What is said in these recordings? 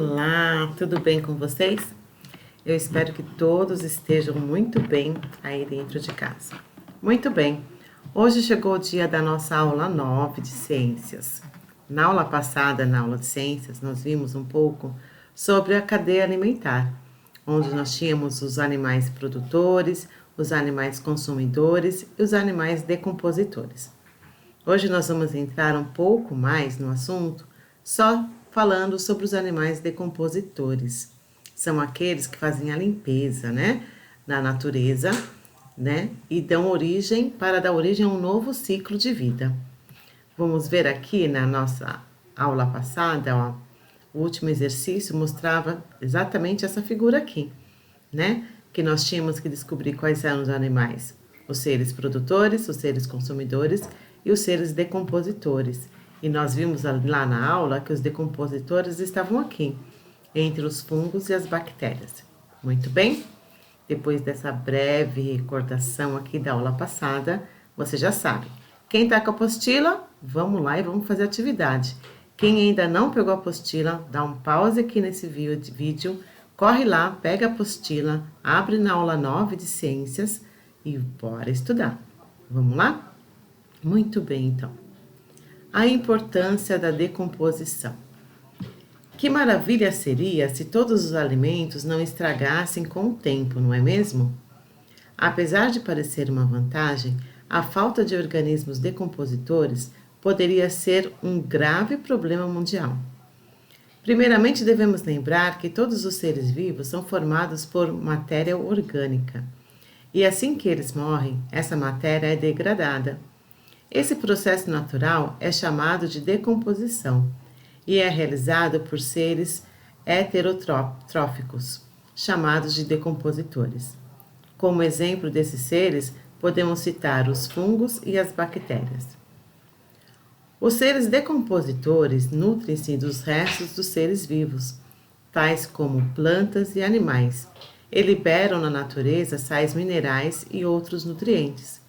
Olá, tudo bem com vocês? Eu espero que todos estejam muito bem aí dentro de casa. Muito bem, hoje chegou o dia da nossa aula 9 de ciências. Na aula passada, na aula de ciências, nós vimos um pouco sobre a cadeia alimentar, onde nós tínhamos os animais produtores, os animais consumidores e os animais decompositores. Hoje nós vamos entrar um pouco mais no assunto, só falando sobre os animais decompositores. São aqueles que fazem a limpeza, na natureza, e dão origem, para dar origem a um novo ciclo de vida. Vamos ver aqui na nossa aula passada, o último exercício mostrava exatamente essa figura aqui, que nós tínhamos que descobrir quais eram os animais. Os seres produtores, os seres consumidores e os seres decompositores. E nós vimos lá na aula que os decompositores estavam aqui, entre os fungos e as bactérias. Muito bem? Depois dessa breve recordação aqui da aula passada, você já sabe. Quem está com a apostila, vamos lá e vamos fazer atividade. Quem ainda não pegou a apostila, dá um pause aqui nesse vídeo, corre lá, pega a apostila, abre na aula 9 de ciências e bora estudar. Vamos lá? Muito bem, então. A importância da decomposição. Que maravilha seria se todos os alimentos não estragassem com o tempo, não é mesmo? Apesar de parecer uma vantagem, a falta de organismos decompositores poderia ser um grave problema mundial. Primeiramente, devemos lembrar que todos os seres vivos são formados por matéria orgânica. E assim que eles morrem, essa matéria é degradada. Esse processo natural é chamado de decomposição e é realizado por seres heterotróficos, chamados de decompositores. Como exemplo desses seres, podemos citar os fungos e as bactérias. Os seres decompositores nutrem-se dos restos dos seres vivos, tais como plantas e animais, e liberam na natureza sais minerais e outros nutrientes.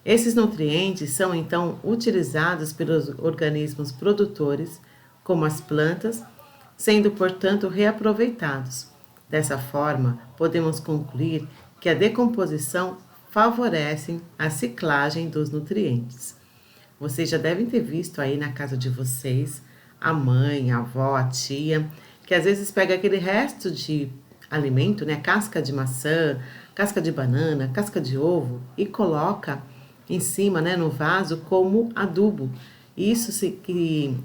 Esses nutrientes são então utilizados pelos organismos produtores, como as plantas, sendo, portanto, reaproveitados. Dessa forma, podemos concluir que a decomposição favorece a ciclagem dos nutrientes. Vocês já devem ter visto aí na casa de vocês, a mãe, a avó, a tia, que às vezes pega aquele resto de alimento, casca de maçã, casca de banana, casca de ovo, e coloca em cima, no vaso, como adubo. Isso que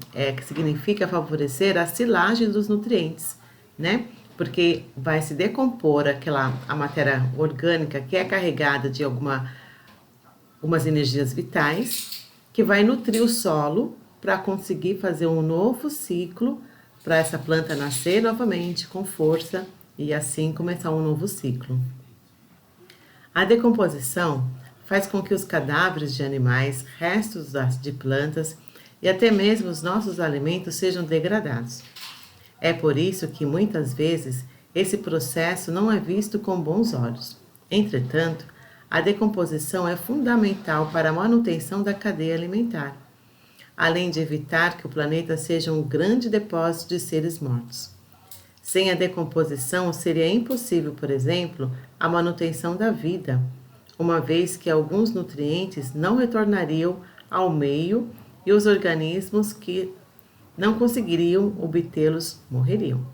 significa favorecer a silagem dos nutrientes, Porque vai se decompor a matéria orgânica que é carregada de algumas energias vitais, que vai nutrir o solo para conseguir fazer um novo ciclo, para essa planta nascer novamente com força e assim começar um novo ciclo. A decomposição faz com que os cadáveres de animais, restos de plantas e até mesmo os nossos alimentos sejam degradados. É por isso que muitas vezes esse processo não é visto com bons olhos. Entretanto, a decomposição é fundamental para a manutenção da cadeia alimentar, além de evitar que o planeta seja um grande depósito de seres mortos. Sem a decomposição, seria impossível, por exemplo, a manutenção da vida, uma vez que alguns nutrientes não retornariam ao meio e os organismos que não conseguiriam obtê-los morreriam.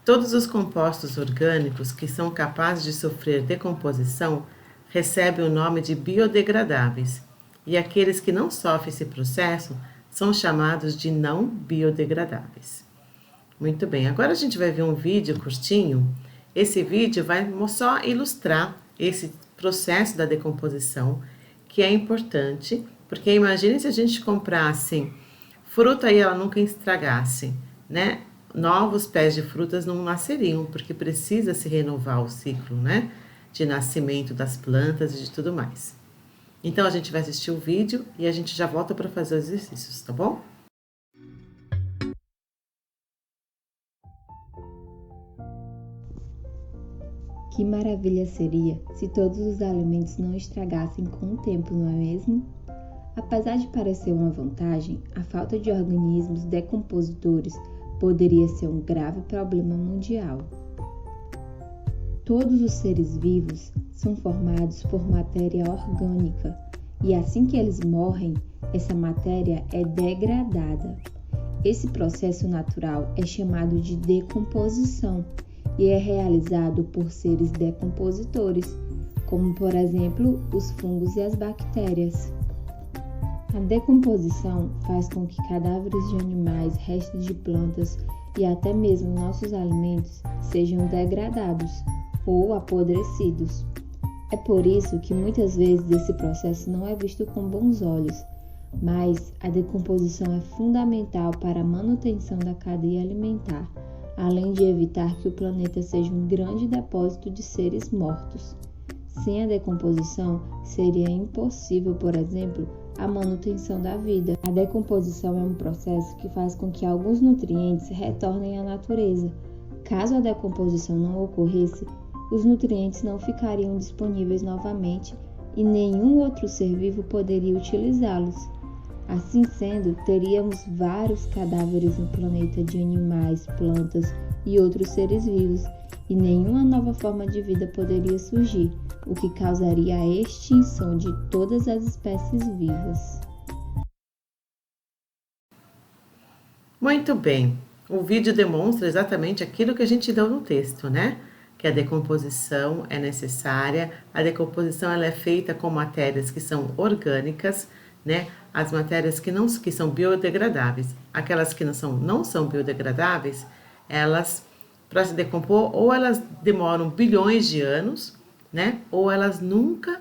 Todos os compostos orgânicos que são capazes de sofrer decomposição recebem o nome de biodegradáveis, e aqueles que não sofrem esse processo são chamados de não biodegradáveis. Muito bem, agora a gente vai ver um vídeo curtinho. Esse vídeo vai só ilustrar esse processo da decomposição, que é importante, porque imagine se a gente comprasse fruta e ela nunca estragasse, Novos pés de frutas não nasceriam, porque precisa se renovar o ciclo, de nascimento das plantas e de tudo mais. Então, a gente vai assistir o vídeo e a gente já volta para fazer os exercícios, tá bom? Que maravilha seria se todos os alimentos não estragassem com o tempo, não é mesmo? Apesar de parecer uma vantagem, a falta de organismos decompositores poderia ser um grave problema mundial. Todos os seres vivos são formados por matéria orgânica e assim que eles morrem, essa matéria é degradada. Esse processo natural é chamado de decomposição e é realizado por seres decompositores, como por exemplo os fungos e as bactérias. A decomposição faz com que cadáveres de animais, restos de plantas e até mesmo nossos alimentos sejam degradados ou apodrecidos. É por isso que muitas vezes esse processo não é visto com bons olhos, mas a decomposição é fundamental para a manutenção da cadeia alimentar, além de evitar que o planeta seja um grande depósito de seres mortos. Sem a decomposição, seria impossível, por exemplo, a manutenção da vida. A decomposição é um processo que faz com que alguns nutrientes retornem à natureza. Caso a decomposição não ocorresse, os nutrientes não ficariam disponíveis novamente e nenhum outro ser vivo poderia utilizá-los. Assim sendo, teríamos vários cadáveres no planeta de animais, plantas e outros seres vivos, e nenhuma nova forma de vida poderia surgir, o que causaria a extinção de todas as espécies vivas. Muito bem, o vídeo demonstra exatamente aquilo que a gente deu no texto, né? Que a decomposição é necessária, a decomposição ela é feita com matérias que são orgânicas, né? As matérias que são biodegradáveis, aquelas que não são biodegradáveis, elas, para se decompor, ou elas demoram bilhões de anos, né? Ou elas nunca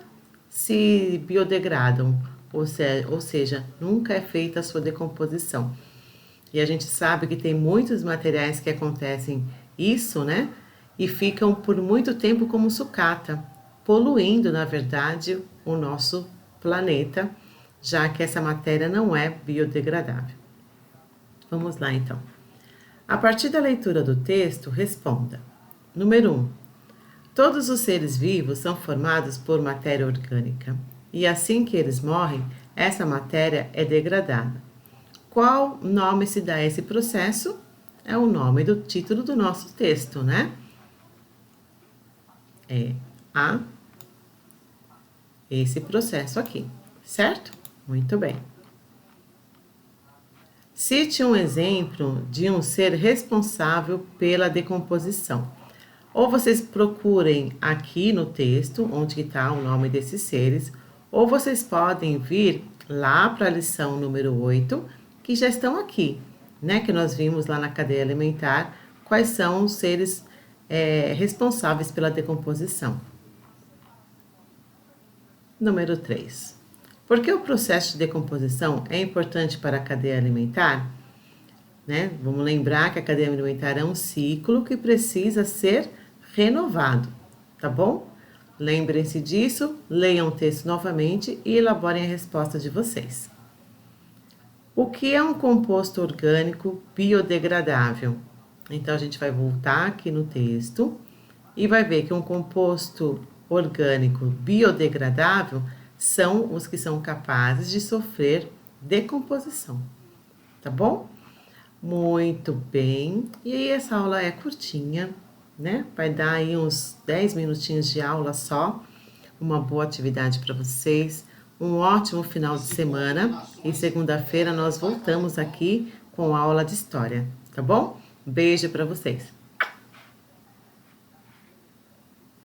se biodegradam, ou seja, nunca é feita a sua decomposição. E a gente sabe que tem muitos materiais que acontecem isso, né? E ficam por muito tempo como sucata, poluindo, na verdade, o nosso planeta, já que essa matéria não é biodegradável. Vamos lá, então. A partir da leitura do texto, responda. Número 1. Todos os seres vivos são formados por matéria orgânica, e assim que eles morrem, essa matéria é degradada. Qual nome se dá a esse processo? É o nome do título do nosso texto, né? É esse processo aqui, certo? Muito bem. Cite um exemplo de um ser responsável pela decomposição. Ou vocês procurem aqui no texto, onde está o nome desses seres, ou vocês podem vir lá para a lição número 8, que já estão aqui, né? Que nós vimos lá na cadeia alimentar, quais são os seres responsáveis pela decomposição. Número 3. Por que o processo de decomposição é importante para a cadeia alimentar? Né? Vamos lembrar que a cadeia alimentar é um ciclo que precisa ser renovado, tá bom? Lembrem-se disso, leiam o texto novamente e elaborem a resposta de vocês. O que é um composto orgânico biodegradável? Então, a gente vai voltar aqui no texto e vai ver que um composto orgânico biodegradável são os que são capazes de sofrer decomposição, tá bom? Muito bem. E aí, essa aula é curtinha, né? Vai dar aí uns 10 minutinhos de aula só. Uma boa atividade para vocês. Um ótimo final de semana. E segunda-feira nós voltamos aqui com a aula de história, tá bom? Beijo para vocês.